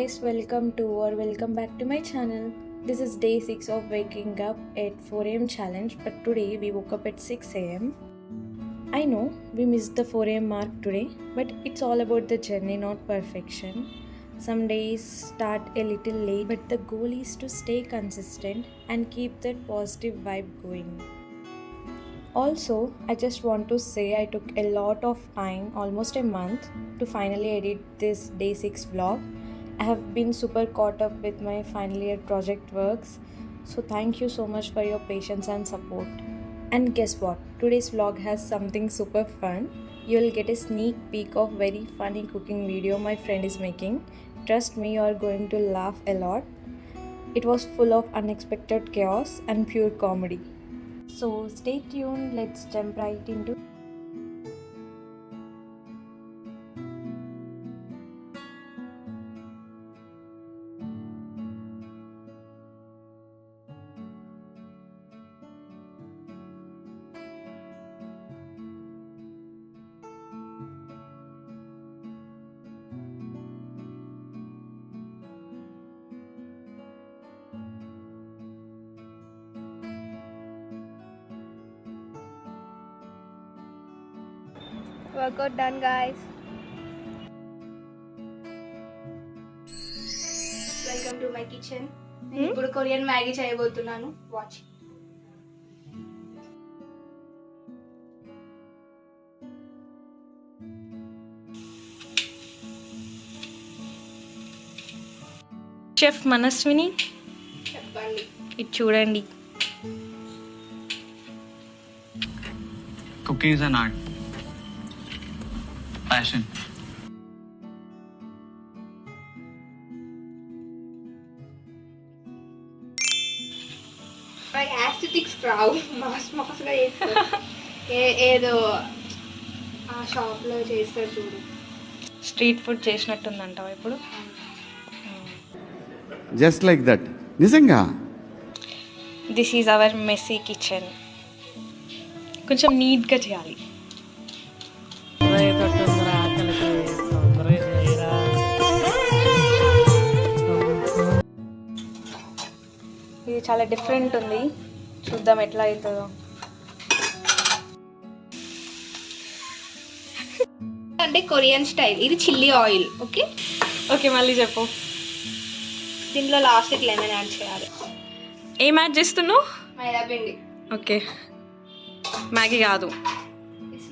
guys, welcome back to my channel. This is day 6 of waking up at 4 am challenge, but today we woke up at 6 am. I know we missed the 4 am mark today, but it's all about the journey, not perfection. Some days start a little late, but the goal is to stay consistent and keep that positive vibe going. Also, I just want to say I took a lot of time, almost a month, to finally edit this day 6 vlog. I have been super caught up with my final year project works, so thank you so much for your patience and support. And guess what? Today's vlog has something super fun. You will get a sneak peek of very funny cooking video my friend is making. Trust me, you are going to laugh a lot. It was full of unexpected chaos and pure comedy. So stay tuned, let's jump right into. Workout done, guys. Welcome to my kitchen. నేను ఇప్పుడు Korean Maggi చేయబోతున్నాను. Watch. Chef Manaswini, చెప్పండి. ఇది చూడండి. Cooking is an art. Passion. My aesthetics crowd మాస్గా చేస్తారు. ఏదో ఆ షాప్లో చేస్తారు చూడు. స్ట్రీట్ ఫుడ్ చేసినట్టుందంటావా ఇప్పుడు? Just like that. నిజంగా this is our messy kitchen. కొంచెం నీట్గా చేయాలి. ఇది చాలా డిఫరెంట్ ఉంది, చూద్దాం ఎట్లా అవుతుందో. అంటే కొరియన్ స్టైల్. ఇది చిల్లీ ఆయిల్. ఓకే ఓకే, మళ్ళీ చెప్పు. దీంట్లో లాస్ట్కి లెమన్ యాడ్ చేయాలి. ఏం యాడ్ చేస్తున్నావు? మైదా పిండి. ఓకే, మ్యాగీ కాదు.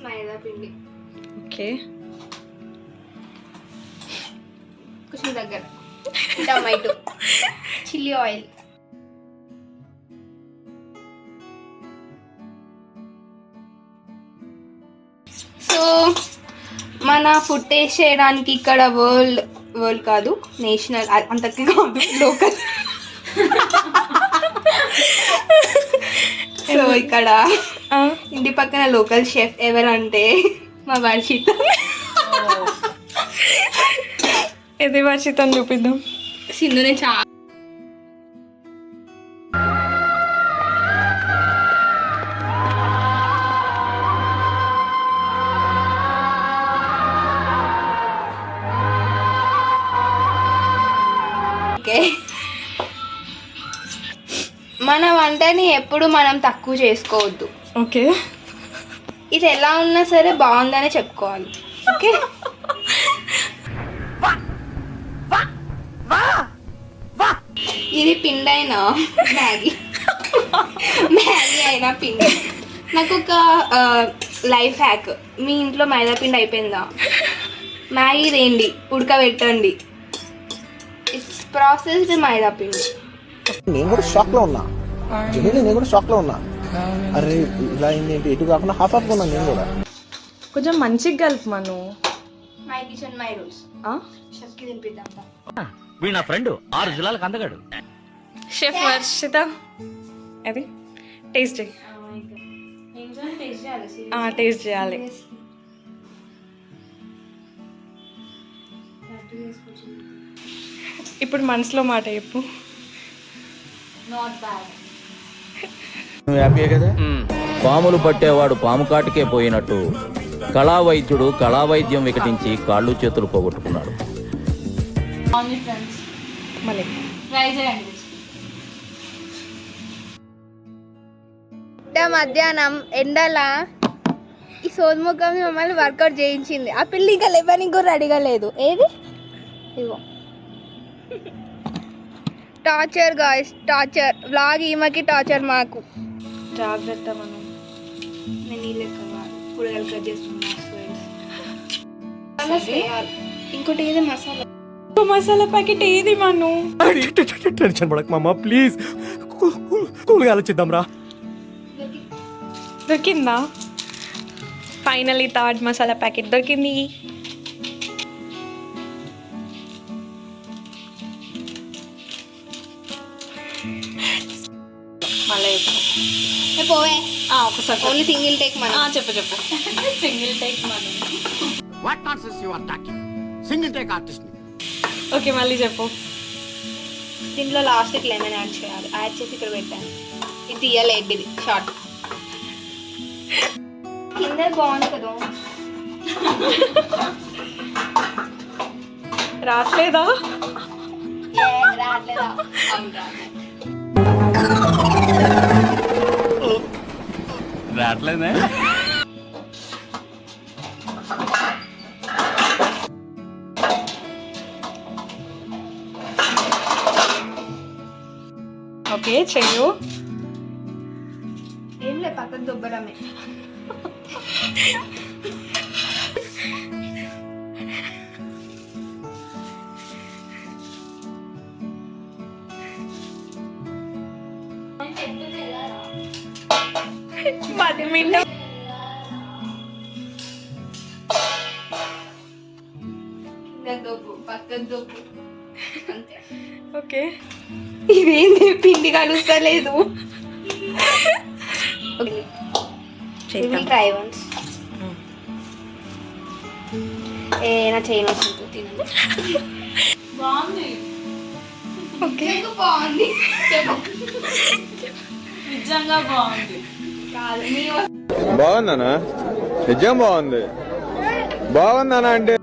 మైదా పిండి. ఓకే, కొంచెం దగ్గర. Tomato, chilli oil. సో మన ఫుడ్ టేస్ట్ చేయడానికి ఇక్కడ వరల్డ్ కాదు, నేషనల్ అంతకి కాదు, లోకల్. సో ఇక్కడ ఇంటి పక్కన లోకల్ షెఫ్ ఎవరంటే మా వర్షిత. ఇది వర్షితని చూపిద్దాం. సింధునే చాలా మన వంటని ఎప్పుడు మనం తక్కువ చేసుకోవద్దు. ఓకే, ఇది ఎలా ఉన్నా సరే బాగుందనే చెప్పుకోవాలి. ఓకే, ఇది పిండి అయినా మ్యాగీ అయినా పిండి. నాకు ఒక లైఫ్ హ్యాక్. మీ ఇంట్లో మైదా పిండి అయిపోయిందా, మ్యాగీ తేండి, ఉడకబెట్టండి. ఇట్స్ ప్రాసెస్డ్ మైదా పిండి. నేను కూడా షాక్ లో ఉన్నా. నేను కూడా షాక్ లో ఉన్నా. అరే ఇలా అయింది ఏంటి, ఎటు కాకుండా హాఫ్ హాఫ్ ఉన్నా నేను కూడా. కొంచెం మంచిగా కలుపు మను. My kitchen my rules. షెఫ్కి తినిపిద్దాం. వీడు నా ఫ్రెండ్ 6 జిల్లాలకు అందగాడు. షెఫ్ వర్షిత, అది టేస్ట్ చేయి. టేస్ట్ చేయాలి. ఇప్పుడు మనసులో మాట చెప్పు. Not bad. నువ్వు హ్యాపీయే కదా? పాములు పట్టేవాడు పాము కాటికే పోయినట్టు కళావైద్యుడు కళావైద్యం వికటించి కాళ్ళు చేతులు పోగొట్టుకున్నాడు. ఫ్రెండ్స్ మళ్ళీ ట్రై చేయండి. మధ్యాహ్నం ఎండలా ఈ సోదుముఖం మమ్మల్ని వర్కౌట్ చేయించింది. ఆ పిల్ల ఇంకా లేవనికి కూడా రెడీగా లేదు. ఏది ఇగో టార్చర్ గాయ్స్, టార్చర్. వ్లాగ్ ఈమెకి టార్చర్ మాకు. జాగ్రత్త మనం. నేను నీళ్ళు ఎక్కువ కూరగాయలు కట్ చేస్తున్నా. ఇంకోటి ఏది మసాలా మసాలా ప్యాకెట్ ఏది మను? టెన్షన్ పడక మామ ప్లీజ్, కూల్గా ఆలోచిద్దాం రా. దొరికిందా? ఫైనలీ థర్డ్ మసాలా ప్యాకెట్ దొరికింది. మళ్ళీ పోవే. ఒకసారి ఓన్లీ సింగిల్ టేక్ మన. చెప్పు సింగిల్ టేక్ మనం. What nonsense you are talking? Single take artist. Okay మళ్ళీ చెప్పు. దీంట్లో లాస్ట్కి లెమన్ యాడ్ చేయాలి. యాడ్ చేసి ఇక్కడ పెట్టాను. ఇది తీయలేదు, ఇది షార్ట్. కింద బాగుంది కదా. రావట్లేదా? రావట్లేదా? రావట్లేదే. ఓకే చెయ్యు. ఏం లేదు, పక్కన దుబ్బరమే. పక్కన దొబ్బు అంతే. ఓకే ఇదేంటి పిండి కలుస్తలేదు. Try once. నా చైన్ వస్తుంది, తినండి. బాగుంది. ఓకే బాగుంది. నిజంగా బాగుంది. కాదు మీ బాగుందనా? నిజం బాగుంది. బాగుందనా అంటే